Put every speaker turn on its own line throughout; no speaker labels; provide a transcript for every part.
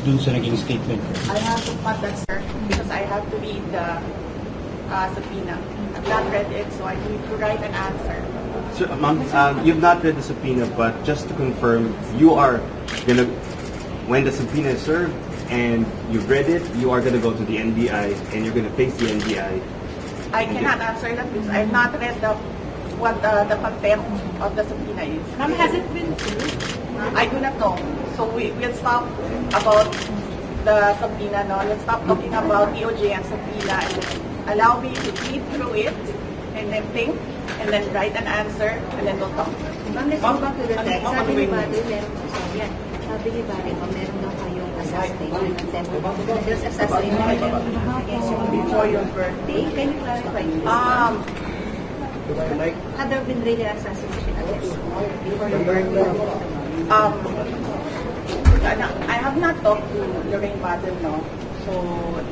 dun sa naging statement?
I have to cut that, sir, because I have to read the subpoena. I've not read it, so I need to write an answer.
Sir, ma'am, you've not read the subpoena, but just to confirm, you are gonna, when the subpoena is served and you've read it, you are gonna go to the NBI and you're gonna face the NBI.
I cannot answer that because I have not read what the content of the subpoena is.
Ma'am, has it been served?
I do not know. So we'll stop about the subpoena, no? Let's stop talking about DOJ and subpoena and allow me to read through it and then think and then write an answer and then we'll talk.
Ma'am, let's go back to the text. Sabi ni Bado, sabi ni Bado, meron daw kayong assassination attempt. Just assassination against you before your birthday. Can you clarify this? Had there been really assassination attempts before your birthday?
I have not talked to Lorraine Baden, no? So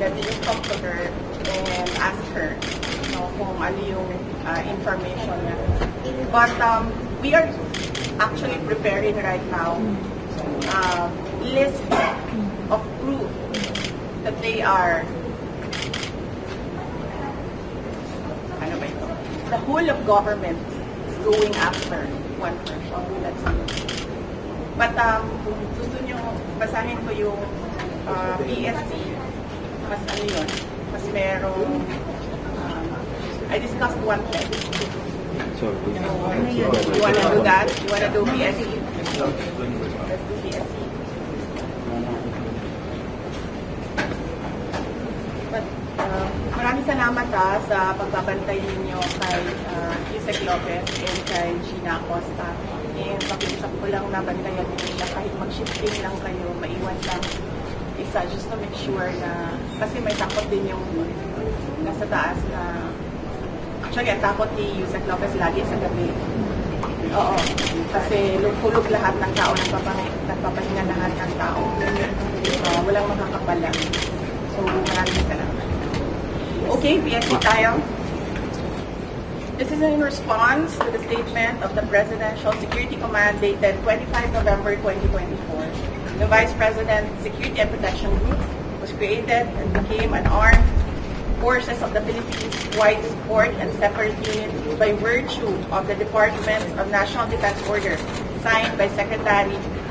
let me just talk to her and ask her, kung ano yung information niya. But we are actually preparing right now list of proof that they are, ano ba ito? The whole of government is going after one person. Let's see. But kung gusto nyo, basahin ko yung PSC, mas ano yun, mas merong, I discussed one thing.
So,
You wanna do that? You wanna do PSC? Let's do PSC. But maraming salamat sa pagbabantay ninyo kay Yusek Lopez and kay Gina Acosta. And pakiusap ko lang na bantayan niyo siya kahit mag-shifting lang kayo, maiwan lang isa just to make sure na, kasi may takot din yung nasa taas na, actually ang takot ni Yusek Lopez lagi sa gabi. Oo, kasi hulog lahat ng tao, nagpapahinga lahat ng tao. Walang makakapala. So maraming salamat. Okay, PSC tayo. This is in response to the statement of the Presidential Security Command dated 25 November 2024. The Vice President Security and Protection Group was created and became an armed forces of the Philippines wide support and separate unit by virtue of the Department of National Defense Order signed by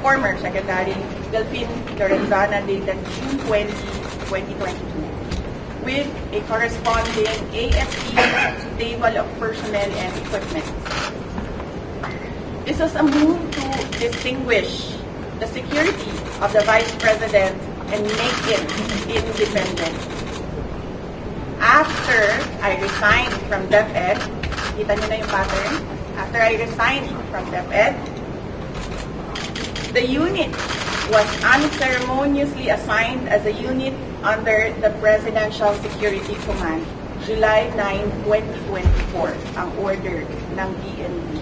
former Secretary Delphine Lorenzana dated June 20, 2022. With a corresponding AFP table of personnel and equipment. This was a move to distinguish the security of the Vice President and make it independent. After I resigned from DepEd, kita niyo na yung pattern, after I resigned from DepEd, the unit was unceremoniously assigned as a unit under the Presidential Security Command, July 9, 2024, ang order ng DND.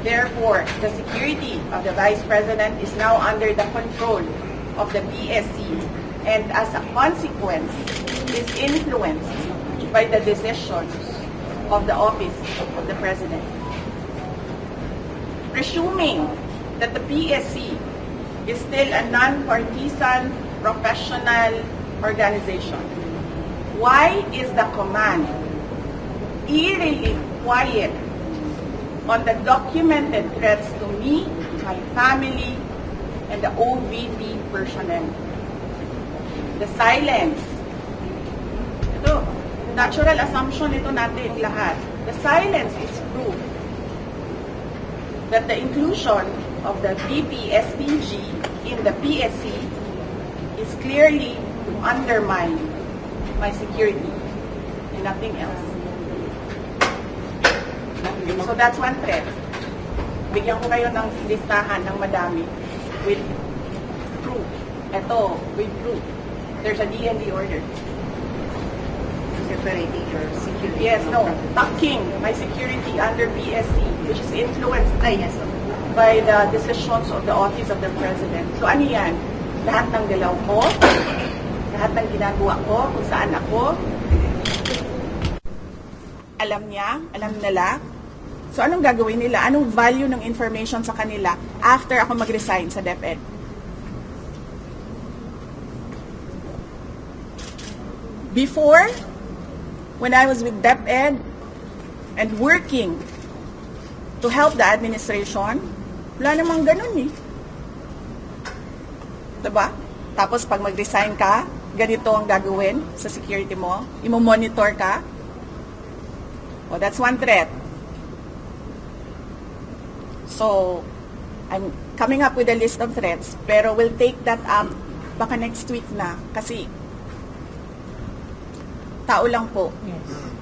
Therefore, the security of the Vice President is now under the control of the PSC and as a consequence is influenced by the decisions of the Office of the President. Presuming that the PSC is still a non-partisan professional organization. Why is the command eerily quiet on the documented threats to me, my family, and the OVP personnel? The silence. Ito, natural assumption ito natin lahat. The silence is proof that the inclusion of the VP-SPG in the PSC is clearly to undermine my security and nothing else. So that's one threat. Bigyan ko kayo ng listahan ng madami with proof. Ito, with proof. There's a DND order.
Separating your security.
Yes, no. Tucking my security under PSC, which is influenced
Yes.
by the decisions of the Office of the President. So ano yan? Lahat ng galaw ko, lahat ng ginagawa ko, kung saan ako, alam niya, alam nila. So anong gagawin nila? Anong value ng information sa kanila after ako mag-resign sa DepEd? Before, when I was with DepEd and working to help the administration, wala namang ganun eh. Diba? Tapos pag mag-resign ka, ganito ang gagawin sa security mo, imo-monitor ka. Oh, that's one threat. So, I'm coming up with a list of threats, pero we'll take that up baka next week na. Kasi, tao lang po.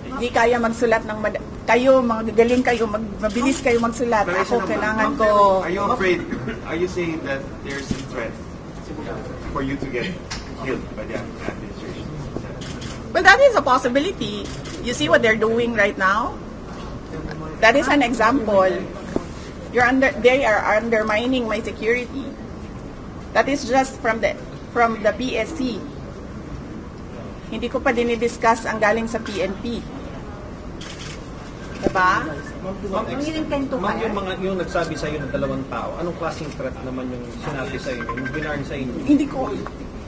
Hindi kaya magsulat ng kayo, mga gagaling kayo, mabilis kayo magsulat. Ako, kailangan ko...
Are you afraid? Are you saying that there's a threat for you to get killed by the administration?
Well, that is a possibility. You see what they're doing right now? That is an example. They are undermining my security. That is just from the PSC. Hindi ko pa dinidiscuss ang galing sa PNP. Diba?
Ang inintento
Ma'am,
kaya?
yung nagsabi sa iyo ng dalawang tao, anong klaseng threat naman yung sinabi sa iyo, yung binarn sa inyo?
Hindi ko,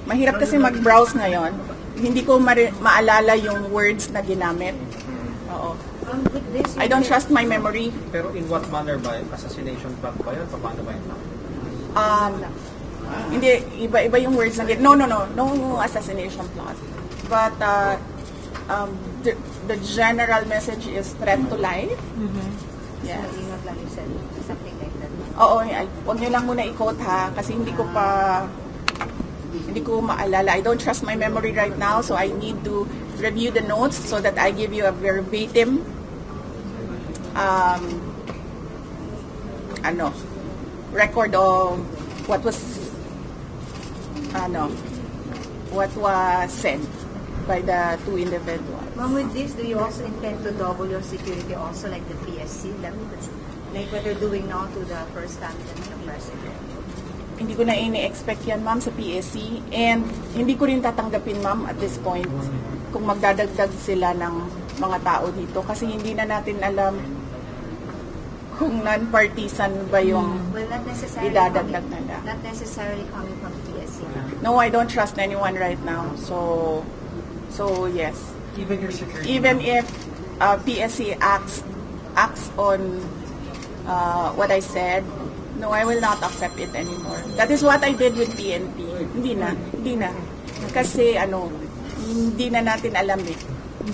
mahirap kasi mag-browse ngayon. Hindi ko maalala yung words na ginamit. Oo.
With this,
I don't trust my memory.
Pero in what manner ba? Assassination plot ba yan? Paano ba yun?
Hindi, iba yung words na no assassination plot. But the general message is threat to life. Yes.
you have like you said, something like that.
Oo, huwag niyo lang muna i-quote ha, kasi hindi ko maalala. I don't trust my memory right now, so I need to review the notes so that I give you a verbatim record of what was said by the two individuals.
Ma'am, with this, do you also intend to double your security also like the PSC? Like what they're doing now to the first candidate ng president?
Hindi ko na ini-expect yan, ma'am, sa PSC. And hindi ko rin tatanggapin, ma'am, at this point, kung magdadagdag sila ng mga tao dito. Kasi hindi na natin alam kung non-partisan ba yung
Well, not necessarily
idadagdag nila.
Not necessarily coming from PSC.
No, I don't trust anyone right now. So yes.
Even your security?
Even if PSC acts on what I said, no, I will not accept it anymore. That is what I did with PNP. Hindi na. Kasi hindi na natin alam eh.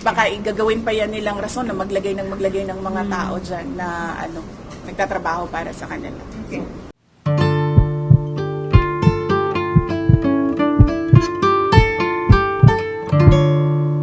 Baka igagawin pa yan nilang rason na maglagay ng mga tao dyan na nagtatrabaho para sa kanila.
Okay.